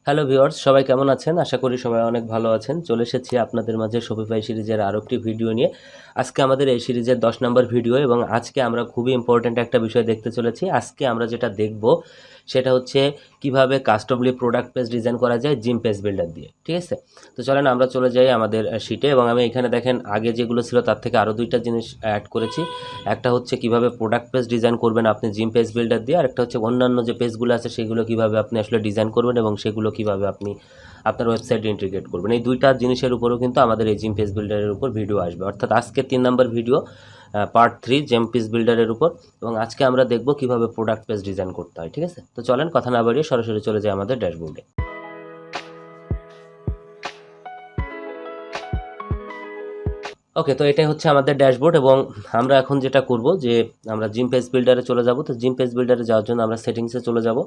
Hello viewers, সবাই কেমন আছেন? আশা করি সবাই অনেক ভালো আছেন। চলে এসেছি আপনাদের মাঝে শপিফাই সিরিজের আরও একটি ভিডিও নিয়ে। আজকে আমাদের এই সিরিজের 10 নম্বর ভিডিও এবং আজকে আমরা খুবই ইম্পর্ট্যান্ট একটা বিষয় দেখতে চলেছি। আজকে আমরা যেটা দেখব সেটা হচ্ছে কিভাবে কাস্টমলি প্রোডাক্ট পেজ ডিজাইন করা যায় জিম পেজ বিল্ডার দিয়ে। ঠিক আছে? তো চলেন আমরা চলে যাই আমাদের শিটে এবং আমি এখানে দেখেন আগে যেগুলো ছিল তার থেকে আরও 2টা জিনিস অ্যাড করেছি। একটা হচ্ছে কিভাবে প্রোডাক্ট পেজ ডিজাইন করবেন আপনি জিম পেজ বিল্ডার দিয়ে, আর একটা হচ্ছে অন্যান্য যে পেজগুলো আছে সেগুলো কিভাবে আপনি আসলে ডিজাইন করবেন এবং সেগুলো কিভাবে আপনি আপনার ওয়েবসাইটে ইন্টিগ্রেট করবেন। এই 2টা জিনিসের উপরেও কিন্তু আমাদের এই জিম পেজ বিল্ডারের উপর ভিডিও আসবে, অর্থাৎ আজকে 3 number video part 3 GemPages বিল্ডারের উপর। এবং আজকে আমরা দেখব কিভাবে প্রোডাক্ট পেজ ডিজাইন করতে হয়। ঠিক আছে? তো চলেন কথা না বাড়িয়ে সরাসরি চলে যাই আমাদের ড্যাশবোর্ডে। ওকে, তো এটাই হচ্ছে আমাদের ড্যাশবোর্ড এবং আমরা এখন যেটা করব যে আমরা জিম পেজ বিল্ডারে চলে যাব। তো জিম পেজ বিল্ডারে যাওয়ার জন্য আমরা সেটিংসে চলে যাব।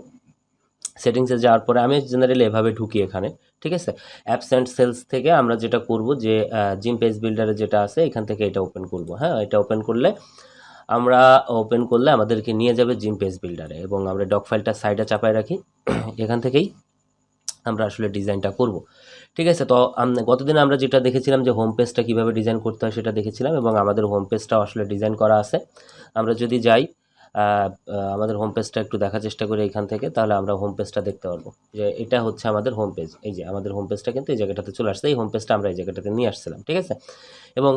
সেটিংসে যাওয়ার পরে আমি জেনারেলি এভাবে ঢুকি এখানে। ঠিক আছে? অ্যাপস অ্যান্ড সেলস থেকে আমরা যেটা করব যে জিম পেজ বিল্ডারে যেটা আছে এখান থেকে এটা ওপেন করব। হ্যাঁ, এটা ওপেন করলে আমাদেরকে নিয়ে যাবে জিম পেজ বিল্ডারে এবং আমরা ডক ফাইলটা সাইডে চাপায় রাখি। এখান থেকেই আমরা আসলে ডিজাইনটা করব। ঠিক আছে? তো গতদিন আমরা যেটা দেখেছিলাম যে হোম পেজটা কীভাবে ডিজাইন করতে হয় সেটা দেখেছিলাম এবং আমাদের হোম পেজটাও আসলে ডিজাইন করা আছে। আমরা যদি যাই আমাদের হোম পেজটা একটু দেখার চেষ্টা করি এখান থেকে, তাহলে আমরা হোম পেজটা দেখতে পারবো যে এটা হচ্ছে আমাদের হোম পেজ। এই যে আমাদের হোম পেজটা কিন্তু এই জায়গাটাতে চলে আসছে। এই হোম পেজটা আমরা এই জায়গাটাতে নিয়ে আসছিলাম। ঠিক আছে? এবং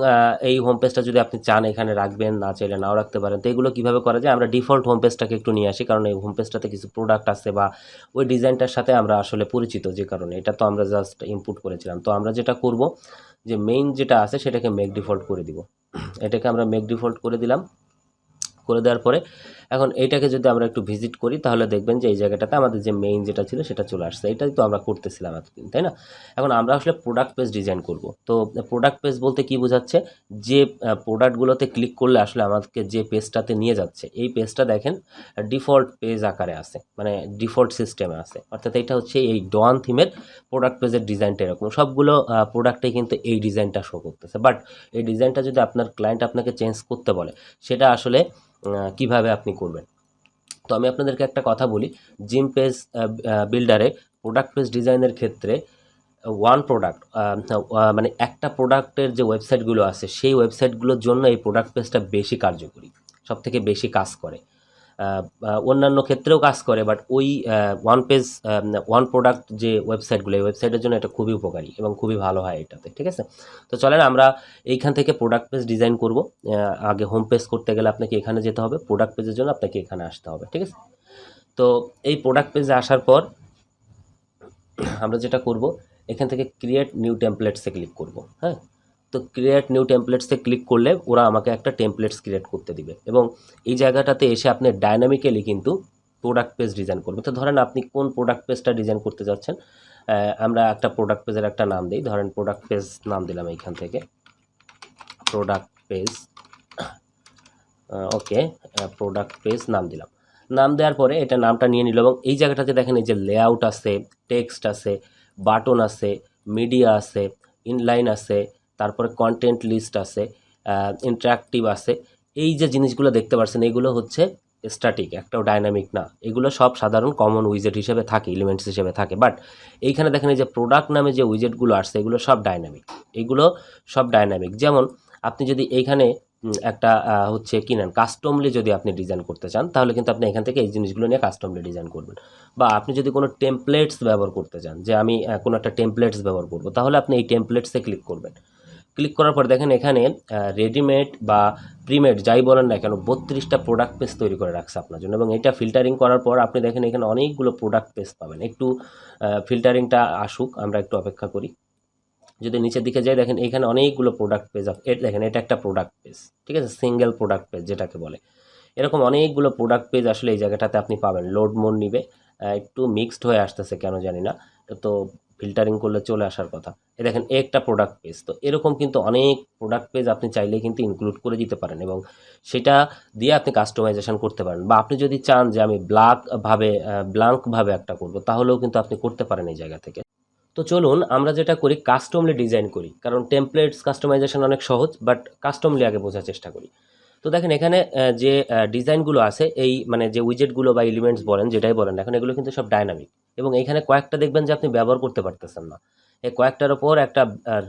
এই হোম পেজটা যদি আপনি চান এখানে রাখবেন, না চাইলে নাও রাখতে পারেন। তো এগুলো কীভাবে করা যায়, আমরা ডিফল্ট হোম পেজটাকে একটু নিয়ে আসি, কারণ এই হোম পেজটাতে কিছু প্রোডাক্ট আছে বা ওই ডিজাইনটার সাথে আমরা আসলে পরিচিত, যে কারণে এটা তো আমরা জাস্ট ইনপুট করেছিলাম। তো আমরা যেটা করব যে মেইন যেটা আছে সেটাকে মেক ডিফল্ট করে দিব। এটাকে আমরা মেক ডিফল্ট করে দিলাম। করে দেওয়ার পরে এখন এইটাকে যদি আমরা একটু ভিজিট করি তাহলে দেখবেন যে এই জায়গাটাতে আমাদের যে মেইন যেটা ছিল সেটা চলে আসছে। এটাই তো আমরা করতেছিলাম এতদিন, তাই না? এখন আমরা আসলে প্রোডাক্ট পেজ ডিজাইন করব। তো প্রোডাক্ট পেজ বলতে কি বোঝাচ্ছে, যে প্রোডাক্টগুলোতে ক্লিক করলে আসলে আমাদেরকে যে পেজটাতে নিয়ে যাচ্ছে এই পেজটা দেখেন ডিফল্ট পেজ আকারে আছে, মানে ডিফল্ট সিস্টেমে আছে। অর্থাৎ এটা হচ্ছে এই ডন থিমের প্রোডাক্ট পেজের ডিজাইনটা এরকম। সবগুলো প্রোডাক্টে কিন্তু এই ডিজাইনটা শো করতেছে। বাট এই ডিজাইনটা যদি আপনার ক্লায়েন্ট আপনাকে চেঞ্জ করতে বলে সেটা আসলে কিভাবে আপনি করবেন। তো আমি আপনাদেরকে একটা কথা বলি, জিম পেজ বিল্ডারে প্রোডাক্ট পেজ ডিজাইনের ক্ষেত্রে ওয়ান প্রোডাক্ট মানে একটা প্রোডাক্টের যে ওয়েবসাইটগুলো আছে সেই ওয়েবসাইটগুলোর জন্য এই প্রোডাক্ট পেজটা বেশি কার্যকরী, সবথেকে বেশি কাজ করে। অন্যান্য ক্ষেত্রেও কাজ করে, বাট ওই ওয়ান প্রোডাক্ট যে ওয়েবসাইটগুলো এই ওয়েবসাইটের জন্য এটা খুবই উপকারী এবং খুবই ভালো হয় এটাতে। ঠিক আছে? তো চলেন আমরা এইখান থেকে প্রোডাক্ট পেজ ডিজাইন করব। আগে হোম পেজ করতে গেলে আপনাকে এখানে যেতে হবে, প্রোডাক্ট পেজের জন্য আপনাকে এখানে আসতে হবে। ঠিক আছে? তো এই প্রোডাক্ট পেজে আসার পর আমরা যেটা করব এখান থেকে ক্রিয়েট নিউ টেমপ্লেটসে ক্লিক করব। হ্যাঁ, তো ক্রিয়েট নিউ টেমপ্লেটসে ক্লিক করলে ওরা আমাকে একটা টেমপ্লেটস ক্রিয়েট করতে দিবে এবং এই জায়গাটাতে এসে আপনি ডায়নামিক্যালি কিন্তু প্রোডাক্ট পেজ ডিজাইন করবেন। তো ধরেন আপনি কোন প্রোডাক্ট পেজটা ডিজাইন করতে যাচ্ছেন, আমরা একটা প্রোডাক্ট পেজের একটা নাম দিই। ধরেন প্রোডাক্ট পেজ নাম দিলাম এইখান থেকে প্রোডাক্ট পেজ। ওকে, প্রোডাক্ট পেজ নাম দিলাম। নাম দেওয়ার পরে এটা নামটা নিয়ে নিল এবং এই জায়গাটাতে দেখেন এই যে লেআউট আছে, টেক্সট আছে, বাটন আছে, মিডিয়া আছে, ইনলাইন আছে, তারপরে কন্টেন্ট লিস্ট আছে, ইন্টারাক্টিভ আছে। এই যে জিনিসগুলো দেখতে পাচ্ছেন এগুলো হচ্ছে স্ট্যাটিক, একটাও ডাইনামিক না। এগুলো সব সাধারণ কমন উইজেট হিসেবে থাকে, এলিমেন্টস হিসেবে থাকে। বাট এইখানে দেখেন এই যে প্রোডাক্ট নামে যে উইজেটগুলো আসছে এগুলো সব ডাইনামিক। এগুলো সব ডাইনামিক। যেমন আপনি যদি এইখানে একটা হচ্ছে কি নেন কাস্টমলি যদি আপনি ডিজাইন করতে চান তাহলে কিন্তু আপনি এখান থেকে এই জিনিসগুলো নিয়ে কাস্টমলি ডিজাইন করবেন। বা আপনি যদি কোনো টেমপ্লেটস ব্যবহার করতে চান, যে আমি কোনো একটা টেমপ্লেটস ব্যবহার করব, তাহলে আপনি এই টেমপ্লেটসে ক্লিক করবেন। ক্লিক করার পর দেখেন এখানে রেডিমেড বা প্রিমেড যাই বলেন না কেন 32টা প্রোডাক্ট পেজ তৈরি করে রাখছে আপনার জন্য এবং এটা ফিল্টারিং করার পর আপনি দেখেন এখানে অনেকগুলো প্রোডাক্ট পেজ পাবেন। একটু ফিল্টারিংটা আসুক, আমরা একটু অপেক্ষা করি। যদি নিচের দিকে যাই দেখেন এখানে অনেকগুলো প্রোডাক্ট পেজ দেখেন এটা একটা প্রোডাক্ট পেজ। ঠিক আছে? সিঙ্গেল প্রোডাক্ট পেজ যেটাকে বলে। এরকম অনেকগুলো প্রোডাক্ট পেজ আসলে এই জায়গাটাতে আপনি পাবেন। লোড মোড নিবে, একটু মিক্সড হয়ে আসতেছে কেন জানি না। তো ফিল্টারিং করলে চলে আসার কথা। এই দেখেন একটা প্রোডাক্ট পেজ। তো এরকম কিন্তু অনেক প্রোডাক্ট পেজ আপনি চাইলে কিন্তু ইনক্লুড করে দিতে পারেন এবং সেটা দিয়ে আপনি কাস্টমাইজেশন করতে পারেন। বা আপনি যদি চান যে আমি ব্ল্যাঙ্কভাবে একটা করব, তাহলেও কিন্তু আপনি করতে পারেন এই জায়গা থেকে। তো চলুন আমরা যেটা করি কাস্টমলি ডিজাইন করি, কারণ টেমপ্লেটস কাস্টমাইজেশন অনেক সহজ, বাট কাস্টমলি আগে বোঝার চেষ্টা করি। তো দেখেন এখানে যে ডিজাইনগুলো আছে এই মানে যে উইজেটগুলো বা এলিমেন্টস বলেন যেটাই বলেন এখন এগুলো কিন্তু সব ডাইনামিক। এবং এইখানে কয়েকটা দেখবেন যে আপনি ব্যবহার করতে পারতেছেন না। এই কয়েকটার ওপর একটা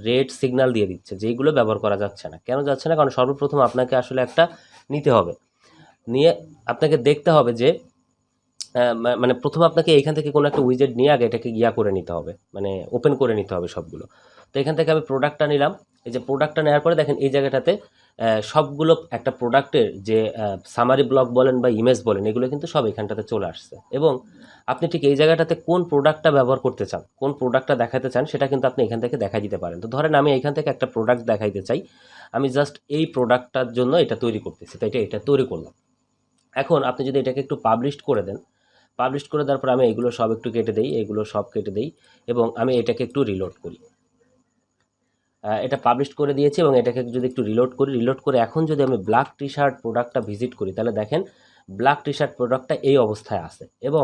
রেড সিগন্যাল দিয়ে দিচ্ছে যে এইগুলো ব্যবহার করা যাচ্ছে না। কেন যাচ্ছে না? কারণ সর্বপ্রথম আপনাকে আসলে একটা নিতে হবে, নিয়ে আপনাকে দেখতে হবে যে মানে প্রথমে আপনাকে এইখান থেকে কোনো একটা উইজেট নিয়ে আগে এটাকে করে নিতে হবে, মানে ওপেন করে নিতে হবে সবগুলো। তো এখান থেকে আমি প্রোডাক্টটা নিলাম। এই যে প্রোডাক্টটা নেওয়ার পরে দেখেন এই জায়গাটাতে সবগুলো একটা প্রোডাক্টের যে সামারি ব্লক বলেন বা ইমেজ বলেন, এগুলো কিন্তু সব এখানটাতে চলে আসছে। এবং আপনি ঠিক এই জায়গাটাতে কোন প্রোডাক্টটা ব্যবহার করতে চান, কোন প্রোডাক্টটা দেখাতে চান, সেটা কিন্তু আপনি এখান থেকে দেখাই দিতে পারেন। তো ধরেন আমি এখান থেকে একটা প্রোডাক্ট দেখাইতে চাই, আমি জাস্ট এই প্রোডাক্টটার জন্য এটা তৈরি করতেছি, তো এটা তৈরি করলাম। এখন আপনি যদি এটাকে একটু পাবলিশ করে দেন, পাবলিশ করে দেওয়ার পর আমি এগুলো সব একটু কেটে দেই, এগুলো সব কেটে দেই এবং আমি এটাকে একটু রিলোড করি। এটা পাবলিশ করে দিয়েছি এবং এটাকে যদি একটু রিলোড করি, রিলোড করে এখন যদি আমি ব্ল্যাক টি শার্ট প্রোডাক্টটা ভিজিট করি, তাহলে দেখেন ব্ল্যাক টি শার্ট প্রোডাক্টটা এই অবস্থায় আছে। এবং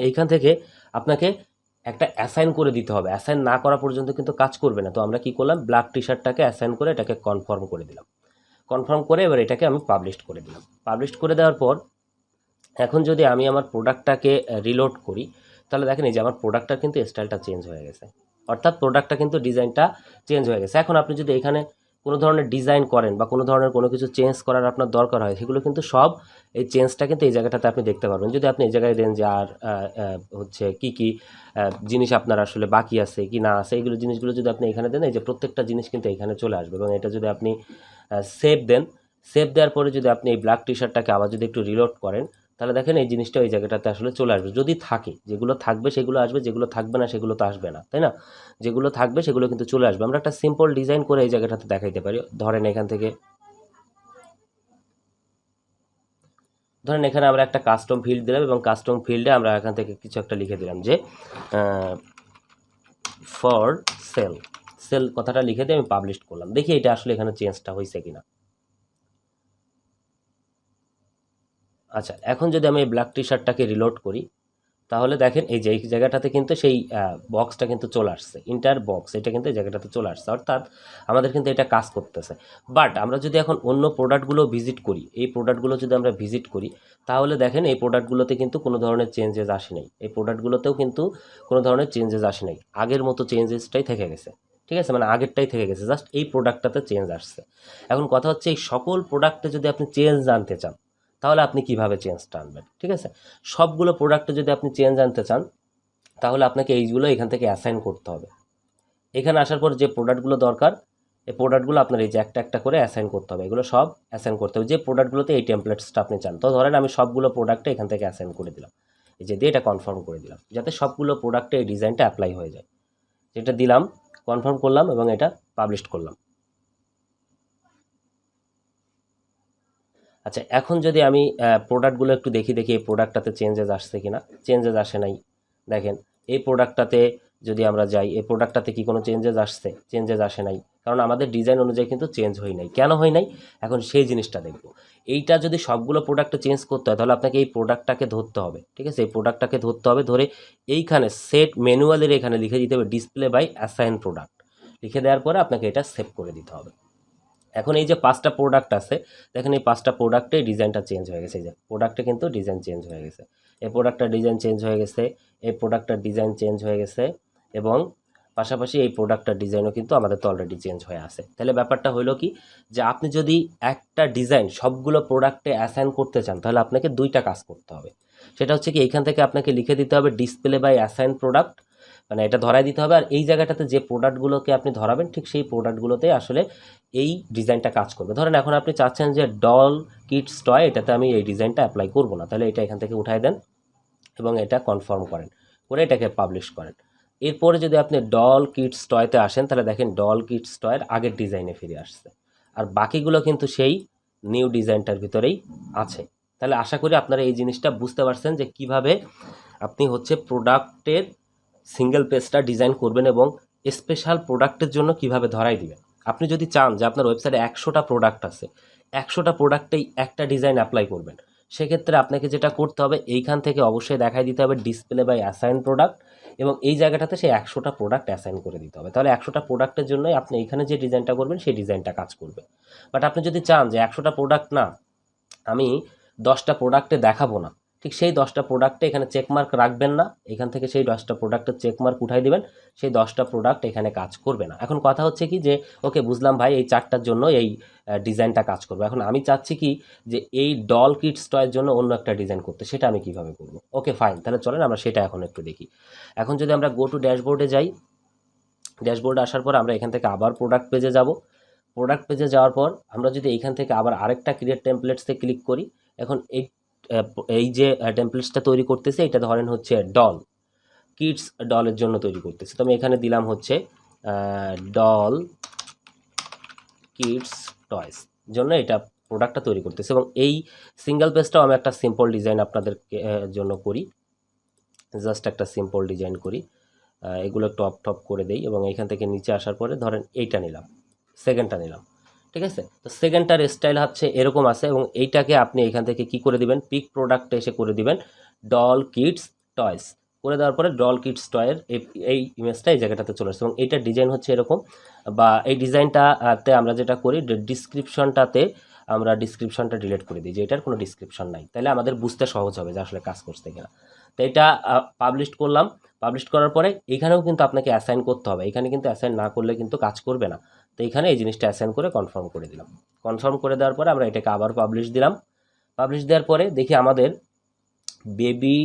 এইখান থেকে আপনাকে একটা অ্যাসাইন করে দিতে হবে, অ্যাসাইন না করা পর্যন্ত কিন্তু কাজ করবে না। তো আমরা কি করলাম, ব্ল্যাক টি শার্টটাকে অ্যাসাইন করে এটাকে কনফার্ম করে দিলাম। কনফার্ম করে এবার এটাকে আমি পাবলিশ করে দিলাম। পাবলিশ করে দেওয়ার পর এখন যদি আমি আমার প্রোডাক্টটাকে রিলোড করি, তাহলে দেখেন এই যে আমার প্রোডাক্টটার কিন্তু স্টাইলটা চেঞ্জ হয়ে গেছে, অর্থাৎ প্রোডাক্টটা কিন্তু ডিজাইনটা চেঞ্জ হয়ে গেছে। এখন আপনি যদি এখানে কোনো ধরনের ডিজাইন করেন বা কোনো ধরনের কোনো কিছু চেঞ্জ করার আপনার দরকার হয়, সেগুলো কিন্তু সব এই চেঞ্জটা কিন্তু এই জায়গাটাতে আপনি দেখতে পারবেন। যদি আপনি এই জায়গায় দেন যে আর হচ্ছে কি কি জিনিস আপনার আসলে বাকি আছে কি না আছে, এইগুলো জিনিসগুলো যদি আপনি এখানে দেন, এই যে প্রত্যেকটা জিনিস কিন্তু এখানে চলে আসবে। এবং এটা যদি আপনি সেভ দেন, সেভ দেওয়ার পরে যদি আপনি এই ব্ল্যাক টি শার্টটাকে আবার যদি একটু রিলোড করেন, তাহলে দেখেন এই জিনিসটা ওই জায়গাটাতে আসলে চলে আসবে। যদি থাকে, যেগুলো থাকবে সেগুলো আসবে, যেগুলো থাকবে না সেগুলো তো আসবে না, তাই না? যেগুলো থাকবে সেগুলো কিন্তু চলে আসবে। আমরা একটা সিম্পল ডিজাইন করে এই জায়গাটাতে দেখাইতে পারি। ধরেন এখানে আমরা একটা কাস্টম ফিল্ড দিলাম এবং কাস্টম ফিল্ডে আমরা এখান থেকে কিছু একটা লিখে দিলাম যে ফর সেল, সেল কথাটা লিখে দিয়ে আমি পাবলিশ করলাম। দেখি এটা আসলে এখানে চেঞ্জটা হয়েছে কিনা। আচ্ছা, এখন যদি আমি এই ব্ল্যাক টি শার্টটাকে রিলোড করি, তাহলে দেখেন এই যে এই জায়গাটাতে কিন্তু সেই বক্সটা কিন্তু চলে আসছে, ইন্টার বক্স, এটা কিন্তু এই জায়গাটাতে চলে আসছে, অর্থাৎ আমাদের কিন্তু এটা কাজ করতেছে। বাট আমরা যদি এখন অন্য প্রোডাক্টগুলো ভিজিট করি, এই প্রোডাক্টগুলো যদি আমরা ভিজিট করি, তাহলে দেখেন এই প্রোডাক্টগুলোতে কিন্তু কোনো ধরনের চেঞ্জেস আসে নাই, এই প্রোডাক্টগুলোতেও কিন্তু কোনো ধরনের চেঞ্জেস আসে নাই, আগের মতো চেঞ্জেসটাই থেকে গেছে। ঠিক আছে, মানে আগেরটাই থেকে গেছে, জাস্ট এই প্রোডাক্টটাতে চেঞ্জ আসছে। এখন কথা হচ্ছে এই সকল প্রোডাক্টে যদি আপনি চেঞ্জ আনতে চান, তাহলে আপনি কিভাবে চেঞ্জটা আনবেন? ঠিক আছে, সবগুলো প্রোডাক্টে যদি আপনি চেঞ্জ আনতে চান, তাহলে আপনাকে এইগুলো এখান থেকে অ্যাসাইন করতে হবে। এখানে আসার পর যে প্রোডাক্টগুলো দরকার, এই প্রোডাক্টগুলো আপনার এই যে একটা একটা করে অ্যাসাইন করতে হবে, এগুলো সব অ্যাসাইন করতে হবে যে প্রোডাক্টগুলোতে এই টেমপ্লেটসটা আপনি চান। তো ধরেন আমি সবগুলো প্রোডাক্টে এখান থেকে অ্যাসাইন করে দিলাম, এই যে দিয়ে এটা কনফার্ম করে দিলাম, যাতে সবগুলো প্রোডাক্টে এই ডিজাইনটা অ্যাপ্লাই হয়ে যায়। যেটা দিলাম, কনফার্ম করলাম এবং এটা পাবলিশ করলাম। আচ্ছা, এখন যদি আমি প্রোডাক্টগুলো একটু দেখি এই প্রোডাক্টটাতে চেঞ্জেস আসছে কিনা। চেঞ্জেস আসে নাই। দেখেন এই প্রোডাক্টটাতে যদি আমরা যাই, এই প্রোডাক্টটাতে কি কোনো চেঞ্জেস আসছে? চেঞ্জেস আসে নাই, কারণ আমাদের ডিজাইন অনুযায়ী কিন্তু চেঞ্জ হয় নাই। কেন হয় নাই? এখন সেই জিনিসটা দেখব। এইটা যদি সবগুলো প্রোডাক্টে চেঞ্জ করতে হয়, তাহলে আপনাকে এই প্রোডাক্টটাকে ধরতে হবে। ঠিক আছে, এই প্রোডাক্টটাকে ধরতে হবে, ধরে এইখানে সেট ম্যানুয়ালের এখানে লিখে দিতে হবে ডিসপ্লে বাই অ্যাসাইন প্রোডাক্ট। লিখে দেওয়ার পরে আপনাকে এটা সেভ করে দিতে হবে। এখন এই যে 5টা প্রোডাক্ট আছে, দেখেন এই 5টা প্রোডাক্টে ডিজাইনটা চেঞ্জ হয়ে গেছে। এই যে প্রোডাক্টে কিন্তু ডিজাইন চেঞ্জ হয়ে গেছে, এই প্রোডাক্টটার ডিজাইন চেঞ্জ হয়ে গেছে, এই প্রোডাক্টটার ডিজাইন চেঞ্জ হয়ে গেছে এবং পাশাপাশি এই প্রোডাক্টটার ডিজাইনও কিন্তু আমাদের তো অলরেডি চেঞ্জ হয়ে আছে। তাহলে ব্যাপারটা হলো কি, যে আপনি যদি একটা ডিজাইন সবগুলো প্রোডাক্টে অ্যাসাইন করতে চান, তাহলে আপনাকে 2টা কাজ করতে হবে। সেটা হচ্ছে কি, এইখান থেকে আপনাকে লিখে দিতে হবে ডিসপ্লে বাই অ্যাসাইন প্রোডাক্ট, মানে এটা ধরাই দিতে হবে। আর এই জায়গাটাতে যে প্রোডাক্টগুলোকে আপনি ধরাবেন, ঠিক সেই প্রোডাক্টগুলোতে আসলে এই ডিজাইনটা কাজ করবে। ধরেন এখন আপনি চাচ্ছেন যে ডল কিডস টয়, এটাতে আমি এই ডিজাইনটা অ্যাপ্লাই করব না, তাহলে এটা এখান থেকে উঠাই দেন এবং এটা কনফার্ম করেন, করে এটাকে পাবলিশ করেন। এরপরে যদি আপনি ডল কিডস টয়তে আসেন, তাহলে দেখেন ডল কিডস টয়ের আগের ডিজাইনে ফিরে আসছে, আর বাকিগুলো কিন্তু সেই নিউ ডিজাইনটার ভিতরেই আছে। তাহলে আশা করি আপনারা এই জিনিসটা বুঝতে পারছেন যে কিভাবে আপনি হচ্ছে প্রোডাক্টের সিঙ্গেল পেজটা ডিজাইন করবেন এবং স্পেশাল প্রোডাক্টের জন্য কিভাবে ধরাই দিবেন। আপনি যদি চান যে আপনার ওয়েবসাইটে 100টা প্রোডাক্ট আছে, 100টা প্রোডাক্টেই একটা ডিজাইন অ্যাপ্লাই করবেন, সেক্ষেত্রে আপনাকে যেটা করতে হবে, এইখান থেকে অবশ্যই দেখাই দিতে হবে ডিসপ্লে বাই অ্যাসাইন প্রোডাক্ট এবং এই জায়গাটাতে সেই 100টা প্রোডাক্ট অ্যাসাইন করে দিতে হবে। তাহলে 100টা প্রোডাক্টের জন্যই আপনি এইখানে যে ডিজাইনটা করবেন সেই ডিজাইনটা কাজ করবে। বাট আপনি যদি চান যে 100টা প্রোডাক্ট না, আমি 10টা প্রোডাক্টে দেখাবো না, ঠিক সেই 10টা প্রোডাক্টে এখানে চেকমার্ক রাখবেন না, এখান থেকে সেই 10টা প্রোডাক্টের চেকমার্ক উঠাই দিবেন, সেই 10টা প্রোডাক্ট এখানে কাজ করবে না। এখন কথা হচ্ছে কি যে ওকে বুঝলাম ভাই এই 4টার জন্য এই ডিজাইনটা কাজ করবে, এখন আমি চাচ্ছি কি যে এই ডল কিডস টয়ের জন্য অন্য একটা ডিজাইন করতে, সেটা আমি কিভাবে করব? ওকে ফাইন, তাহলে চলেন আমরা সেটা এখন একটু দেখি। এখন যদি আমরা গো টু ড্যাশবোর্ডে যাই, ড্যাশবোর্ডে আসার পর আমরা এখান থেকে আবার প্রোডাক্ট পেজে যাব। প্রোডাক্ট পেজে যাওয়ার পর আমরা যদি এইখান থেকে আবার আরেকটা ক্রিয়েট টেমপ্লেটসে ক্লিক করি, এখন এই যে টেমপ্লেটসটা তৈরি করতেছে এটা ধরেন হচ্ছে ডল কিডস ডলের জন্য তৈরি করতেছে, তো আমি এখানে দিলাম হচ্ছে ডল কিডস টয়েস জন্য এটা প্রোডাক্টটা তৈরি করতেছে। এবং এই সিঙ্গেল পেজটাও আমি একটা সিম্পল ডিজাইন আপনাদের জন্য করি, জাস্ট একটা সিম্পল ডিজাইন করি, এগুলো একটু অফ টপ করে দেই এবং এইখান থেকে নিচে আসার পরে ধরেন এইটা নিলাম, সেকেন্ডটা নিলাম, ঠিক আছে। তো সেকেন্ডটার স্টাইল হচ্ছে এরকম আছে এবং এইটাকে আপনি এখান থেকে কি করে দিবেন, পিক প্রোডাক্টে এসে করে দিবেন ডল কিডস টয়েস, করে দেওয়ার পরে ডল কিডস টয়ের এই ইমেজটা এই জায়গাটাতে চলে আসছে এবং এইটার ডিজাইন হচ্ছে এরকম। বা এই ডিজাইনটাতে আমরা যেটা করি ডিসক্রিপশনটাতে আমরা ডিসক্রিপশনটা ডিলিট করে দিই, যে এটার কোনো ডিসক্রিপশন নাই, তাহলে আমাদের বুঝতে সহজ হবে যে আসলে কাজ করছে কিনা। তো এটা পাবলিশ করলাম, পাবলিশ করার পরে এখানেও কিন্তু আপনাকে অ্যাসাইন করতে হবে, এখানে কিন্তু অ্যাসাইন না করলে কিন্তু কাজ করবে না। তো এখানে এই জিনিসটা অ্যাসাইন করে কনফার্ম করে দিলাম, কনফার্ম করে দেওয়ার পরে আমরা এটাকে আবার পাবলিশ দিলাম। পাবলিশ দেওয়ার পরে দেখি আমাদের বেবি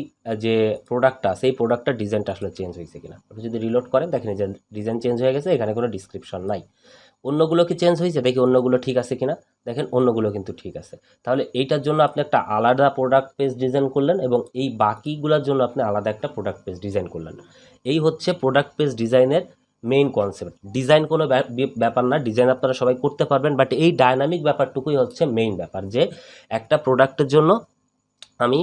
যে প্রোডাক্টটা সেই প্রোডাক্টটার ডিজাইনটা আসলে চেঞ্জ হয়েছে কিনা। আপনি যদি রিলোড করেন দেখেন যে ডিজাইন চেঞ্জ হয়ে গেছে, এখানে কোনো ডিসক্রিপশন নাই। অন্যগুলো কি চেঞ্জ হয়েছে দেখি, অন্যগুলো ঠিক আছে কিনা, দেখেন অন্যগুলো কিন্তু ঠিক আছে। তাহলে এইটার জন্য আপনি একটা আলাদা প্রোডাক্ট পেজ ডিজাইন করলেন এবং এই বাকিগুলোর জন্য আপনি আলাদা একটা প্রোডাক্ট পেজ ডিজাইন করলেন। এই হচ্ছে প্রোডাক্ট পেজ ডিজাইনের মেইন কনসেপ্ট। ডিজাইন কোনো ব্যাপার না, ডিজাইন আপনারা সবাই করতে পারবেন, বাট এই ডায়নামিক ব্যাপারটুকুই হচ্ছে মেইন ব্যাপার, যে একটা প্রোডাক্টের জন্য আমি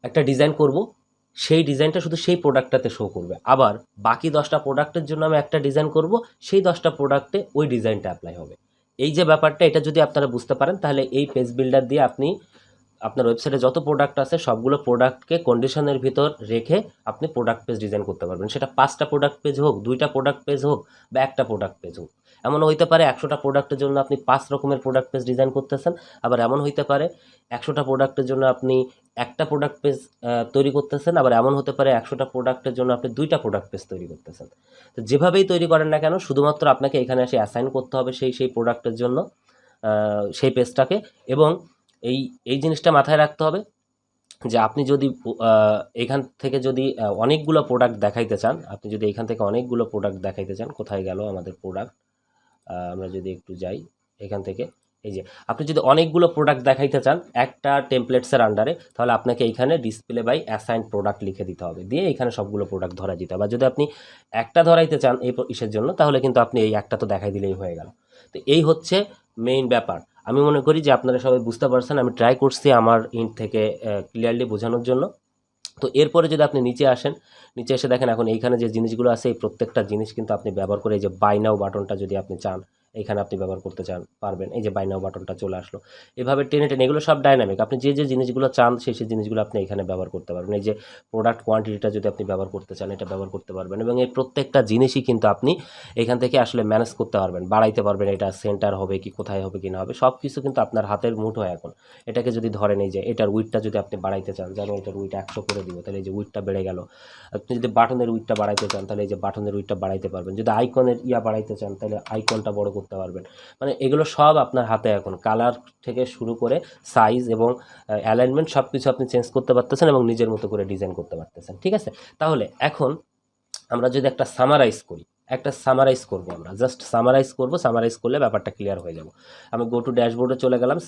একটা ডিজাইন করব, সেই ডিজাইনটা শুধু সেই প্রোডাক্টটাতে শো করবে, আবার বাকি 10টা প্রোডাক্টের জন্য আমি একটা ডিজাইন করব, সেই 10টা প্রোডাক্টে ওই ডিজাইনটা অ্যাপ্লাই হবে। এই যে ব্যাপারটা, এটা যদি আপনারা বুঝতে পারেন তাহলে এই পেজ বিল্ডার দিয়ে আপনি আপনার ওয়েবসাইটে যত প্রোডাক্ট আছে সবগুলো প্রোডাক্টকে কন্ডিশনের ভিতর রেখে আপনি প্রোডাক্ট পেজ ডিজাইন করতে পারবেন। সেটা 5টা প্রোডাক্ট পেজ হোক, 2টা প্রোডাক্ট পেজ হোক বা একটা প্রোডাক্ট পেজ হোক। এমনও হইতে পারে 100টা প্রোডাক্টের জন্য আপনি 5 রকমের প্রোডাক্ট পেজ ডিজাইন করতেছেন, আবার এমন হইতে পারে 100টা প্রোডাক্টের জন্য আপনি একটা প্রোডাক্ট পেজ তৈরি করতেছেন, আবার এমন হতে পারে 100টা প্রোডাক্টের জন্য আপনি 2টা প্রোডাক্ট পেজ তৈরি করতেছেন। তো যেভাবেই তৈরি করেন না কেন, শুধুমাত্র আপনাকে এখানে এসে অ্যাসাইন করতে হবে সেই প্রোডাক্টের জন্য সেই পেজটাকে। এবং এই এই জিনিসটা মাথায় রাখতে হবে যে আপনি যদি এখান থেকে যদি অনেকগুলো প্রোডাক্ট দেখাইতে চান, আপনি যদি এখান থেকে অনেকগুলো প্রোডাক্ট দেখাইতে চান, কোথায় গেল আমাদের প্রোডাক্ট, আমরা যদি একটু যাই এখান থেকে, এই যে আপনি যদি অনেকগুলো প্রোডাক্ট দেখাইতে চান একটা টেমপ্লেটসের আন্ডারে, তাহলে আপনাকে এইখানে ডিসপ্লে বাই অ্যাসাইন প্রোডাক্ট লিখে দিতে হবে, দিয়ে এখানে সবগুলো প্রোডাক্ট ধরা দিতে হবে। যদি আপনি একটা ধরাইতে চান এই ইসের জন্য, তাহলে কিন্তু আপনি এই একটা তো দেখাই দিলেই হয়ে গেল। তো এই হচ্ছে মেইন ব্যাপার। আমি মনে করি যে আপনারা সবাই বুঝতে পারছেন, আমি ট্রাই করছি আমার ইন্ট থেকে ক্লিয়ারলি বোঝানোর জন্য। তো এরপরে যদি আপনি নিচে আসেন, নিচে এসে দেখেন এখন এইখানে যে জিনিসগুলো আছে এই প্রত্যেকটা জিনিস কিন্তু আপনি ব্যবহার করে, এই যে বাই নাও বাটনটা যদি আপনি চান এখানে আপনি ব্যবহার করতে চান পারবেন, এই যে বাই নাও বাটনটা চলে আসলো, এভাবে টেনে টেনে, এগুলো সব ডাইনামিক, আপনি যে যে জিনিসগুলো চান সেই জিনিসগুলো আপনি এখানে ব্যবহার করতে পারবেন। এই যে প্রোডাক্ট কোয়ান্টিটিটা যদি আপনি ব্যবহার করতে চান এটা ব্যবহার করতে পারবেন, এবং এই প্রত্যেকটা জিনিসই কিন্তু আপনি এখান থেকে আসলে ম্যানেজ করতে পারবেন, বাড়াইতে পারবেন, এটা সেন্টার হবে কি কোথায় হবে কি না হবে সব কিছু কিন্তু আপনার হাতের মুঠোয় এখন। এটাকে যদি ধরেন এই যে এটার উইডটা যদি আপনি বাড়াইতে চান, যেমন এটার উইড 100 করে দিব, তাহলে এই যে উইডটা বেড়ে গেল। আপনি যদি বাটনের উইডটা বাড়াইতে চান তাহলে এই যে বাটনের উইডটা বাড়াইতে পারবেন, যদি আইকনের বাড়াইতে চান তাহলে আইকনটা বড় করতে পারবেন। মানে এগুলো সব আপনার হাতে এখন, কালার থেকে শুরু করে সাইজ এবং অ্যালাইনমেন্ট সব কিছু আপনি চেঞ্জ করতে পারতেছেন এবং নিজের মতো করে ডিজাইন করতে পারতেছেন, ঠিক আছে। তাহলে এখন আমরা যদি একটা সামারাইজ করি, একটা সামারাইজ করব, আমরা জাস্ট সামারাইজ করব, সামারাইজ করলে ব্যাপারটা ক্লিয়ার হয়ে যাব। আমি গো টু ড্যাশবোর্ডে চলে গেলাম,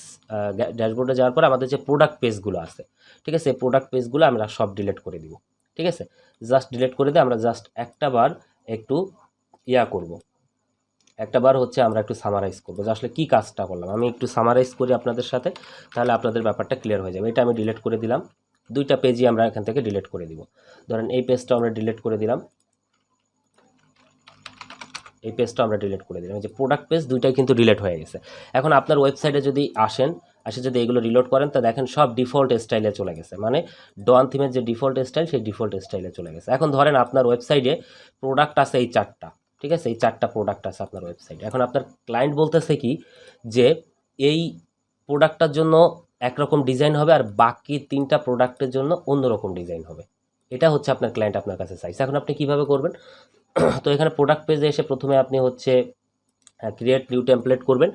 ড্যাশবোর্ডে যাওয়ার পর আমাদের যে প্রোডাক্ট পেজগুলো আছে, ঠিক আছে, এই প্রোডাক্ট পেজগুলো আমরা সব ডিলিট করে দিব, ঠিক আছে, জাস্ট ডিলিট করে দিয়ে আমরা জাস্ট একটা বার একটু করব, একটা বার হচ্ছে আমরা একটু সামারাইজ করবো যে আসলে কী কাজটা করলাম। আমি একটু সামারাইজ করি আপনাদের সাথে, তাহলে আপনাদের ব্যাপারটা ক্লিয়ার হয়ে যাবে। এটা আমি ডিলিট করে দিলাম, 2টা পেজই আমরা এখান থেকে ডিলিট করে দিব। ধরেন এই পেজটা আমরা ডিলিট করে দিলাম, এই পেজটা আমরা ডিলিট করে দিলাম, এই যে প্রোডাক্ট পেজ 2টাই কিন্তু ডিলিট হয়ে গেছে। এখন আপনার ওয়েবসাইটে যদি আসেন, যদি এগুলো রিলোড করেন তো দেখেন সব ডিফল্ট স্টাইলে চলে গেছে, মানে ডন থিমের যে ডিফল্ট স্টাইল সেই ডিফল্ট স্টাইলে চলে গেছে। এখন ধরেন আপনার ওয়েবসাইটে প্রোডাক্ট আছে এই 4টা, ঠিক আছে, এই 4টা প্রোডাক্ট আছে আপনার ওয়েবসাইটে। এখন আপনার ক্লায়েন্ট বলতেছে কি যে এই প্রোডাক্টটার জন্য একরকম ডিজাইন হবে আর বাকি 3টা প্রোডাক্টের জন্য অন্যরকম ডিজাইন হবে। এটা হচ্ছে আপনার ক্লায়েন্ট আপনার কাছে চাইছে। এখন আপনি কিভাবে করবেন? তো এখানে প্রোডাক্ট পেজে এসে প্রথমে আপনি হচ্ছে ক্রিয়েট নিউ টেমপ্লেট করবেন।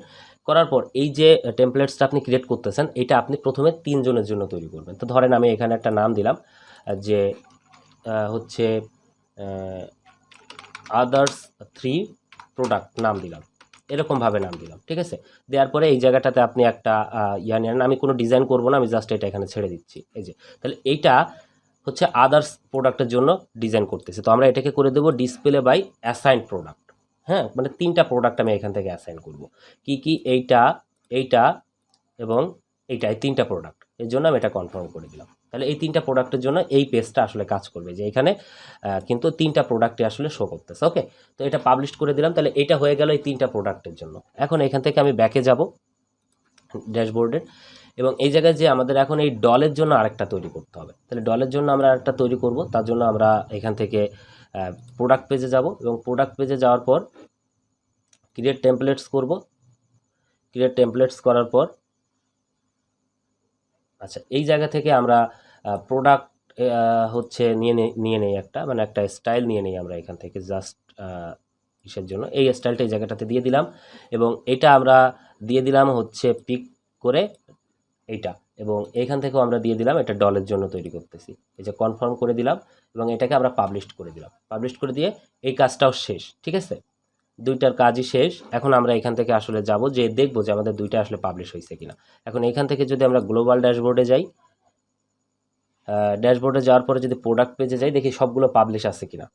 করার পর এই যে টেমপ্লেটসটা আপনি ক্রিয়েট করতেছেন, এটা আপনি প্রথমে 3 জনের জন্য তৈরি করবেন। তো ধরেন আমি এখানে একটা নাম দিলাম যে হচ্ছে আদার্স 3 প্রোডাক্ট নাম দিলাম, এরকমভাবে নাম দিলাম, ঠিক আছে? দেওয়ার পরে এই জায়গাটাতে আপনি একটা নেন, আমি কোনো ডিজাইন করব না, আমি জাস্ট এটা এখানে ছেড়ে দিচ্ছি। এই যে তাহলে এইটা হচ্ছে আদার্স প্রোডাক্টের জন্য ডিজাইন করতেছি। তো আমরা এটাকে করে দেবো ডিসপ্লে বাই অ্যাসাইন প্রোডাক্ট। হ্যাঁ, মানে 3টা প্রোডাক্ট আমি এখান থেকে অ্যাসাইন করব। কি কি? এইটা, এইটা এবং এইটা, এই 3টা প্রোডাক্ট। এর জন্য আমি এটা কনফার্ম করে দিলাম। তাহলে এই 3টা প্রোডাক্টের জন্য এই পেজটা আসলে কাজ করবে, যে এখানে কিন্তু 3টা প্রোডাক্টই আসলে শো করতেছে। ওকে, তো এটা পাবলিশ করে দিলাম। তাহলে এটা হয়ে গেল এই 3টা প্রোডাক্টের জন্য। এখন এখান থেকে আমি ব্যাকে যাব ড্যাশবোর্ডের, এবং এই জায়গায় যে আমাদের এখন এই ডলের জন্য আরেকটা তৈরি করতে হবে। তাহলে ডলের জন্য আমরা আরেকটা তৈরি করব। তার জন্য আমরা এখান থেকে প্রোডাক্ট পেজে যাব, এবং প্রোডাক্ট পেজে যাওয়ার পর ক্রিয়েট টেমপ্লেটস করব। ক্রিয়েট টেমপ্লেটস করার পর আচ্ছা, এই জায়গা থেকে আমরা প্রোডাক্ট হচ্ছে নিয়ে নেই একটা, মানে একটা স্টাইল নিয়ে নেই আমরা এখান থেকে, জাস্ট কিসের জন্য এই স্টাইলটা এই জায়গাটাতে দিয়ে দিলাম, এবং এটা আমরা দিয়ে দিলাম হচ্ছে পিক করে এইটা, এবং এইখান থেকেও আমরা দিয়ে দিলাম এটা ডলের জন্য তৈরি করতেছি। এই যে কনফার্ম করে দিলাম, এবং এটাকে আমরা পাবলিশ করে দিলাম। পাবলিশ করে দিয়ে এই কাজটাও শেষ, ঠিক আছে? দুইটার কাজই শেষ। এখন আমরা এখান থেকে আসলে যাব, যে দেখবো যে আমাদের দুইটা আসলে পাবলিশ হয়েছে কিনা। এখন এখান থেকে যদি আমরা গ্লোবাল ড্যাশবোর্ডে যাই, ড্যাশবোর্ডে যাওয়ার পরে যদি প্রোডাক্ট পেজে যাই, দেখি সবগুলো পাবলিশ আছে কিনা।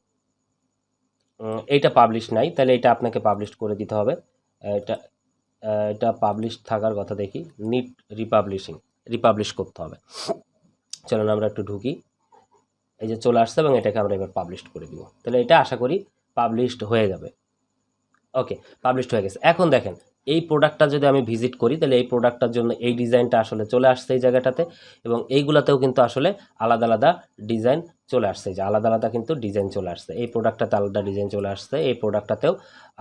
এইটা পাবলিশ নাই, তাহলে এটা আপনাকে পাবলিশ করে দিতে হবে। এটা এটা পাবলিশ থাকার কথা, দেখি নিড রিপাবলিশ করতে হবে। চলুন আমরা একটু ঢুকি। এই যে চলে আসছে, এবং এটাকে আমরা এবার পাবলিশ করে দিব। তাহলে এটা আশা করি পাবলিশড হয়ে যাবে। ওকে, পাবলিশড হয়ে গেছে। এখন দেখেন এই প্রোডাক্টটা যদি আমি ভিজিট করি, তাহলে এই প্রোডাক্টটার জন্য এই ডিজাইনটা আসলে চলে আসছে এই জায়গাটাতে, এবং এইগুলাতেও কিন্তু আসলে আলাদা আলাদা ডিজাইন চলে আসছে। যে আলাদা আলাদা কিন্তু ডিজাইন চলে আসছে। এই প্রোডাক্টটাতে আলাদা ডিজাইন চলে আসছে, এই প্রোডাক্টটাতেও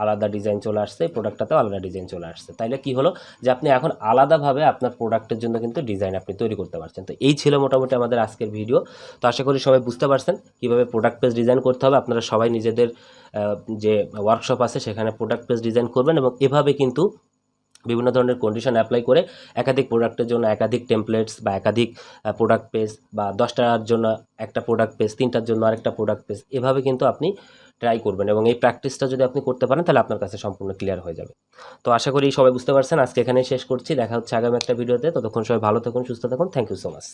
আলাদা ডিজাইন চলে আসছে, এই প্রোডাক্টটাতেও আলাদা ডিজাইন চলে আসছে। তাইলে কি হলো, যে আপনি এখন আলাদাভাবে আপনার প্রোডাক্টের জন্য কিন্তু ডিজাইন আপনি তৈরি করতে পারছেন। তো এই ছিল মোটামুটি আমাদের আজকের ভিডিও। তো আশা করি সবাই বুঝতে পারছেন কীভাবে প্রোডাক্ট পেজ ডিজাইন করতে হবে। আপনারা সবাই নিজেদের যে ওয়ার্কশপ আছে সেখানে প্রোডাক্ট পেজ ডিজাইন করবেন, এবং এভাবে কিন্তু বিভিন্ন ধরনের কন্ডিশন অ্যাপ্লাই করে একাধিক প্রোডাক্টের জন্য একাধিক টেমপ্লেটস বা একাধিক প্রোডাক্ট পেজ, বা 10টার জন্য একটা প্রোডাক্ট পেজ, 3টার জন্য আরেকটা প্রোডাক্ট পেজ, এভাবে কিন্তু আপনি ট্রাই করবেন, এবং এই প্র্যাকটিসটা যদি আপনি করতে পারেন তাহলে আপনার কাছে সম্পূর্ণ ক্লিয়ার হয়ে যাবে। তো আশা করি সবাই বুঝতে পারছেন। আজকে এখানেই শেষ করছি, দেখা হচ্ছে আগামী একটা ভিডিওতে। ততক্ষণ সবাই ভালো থাকুন, সুস্থ থাকুন। Thank you so much.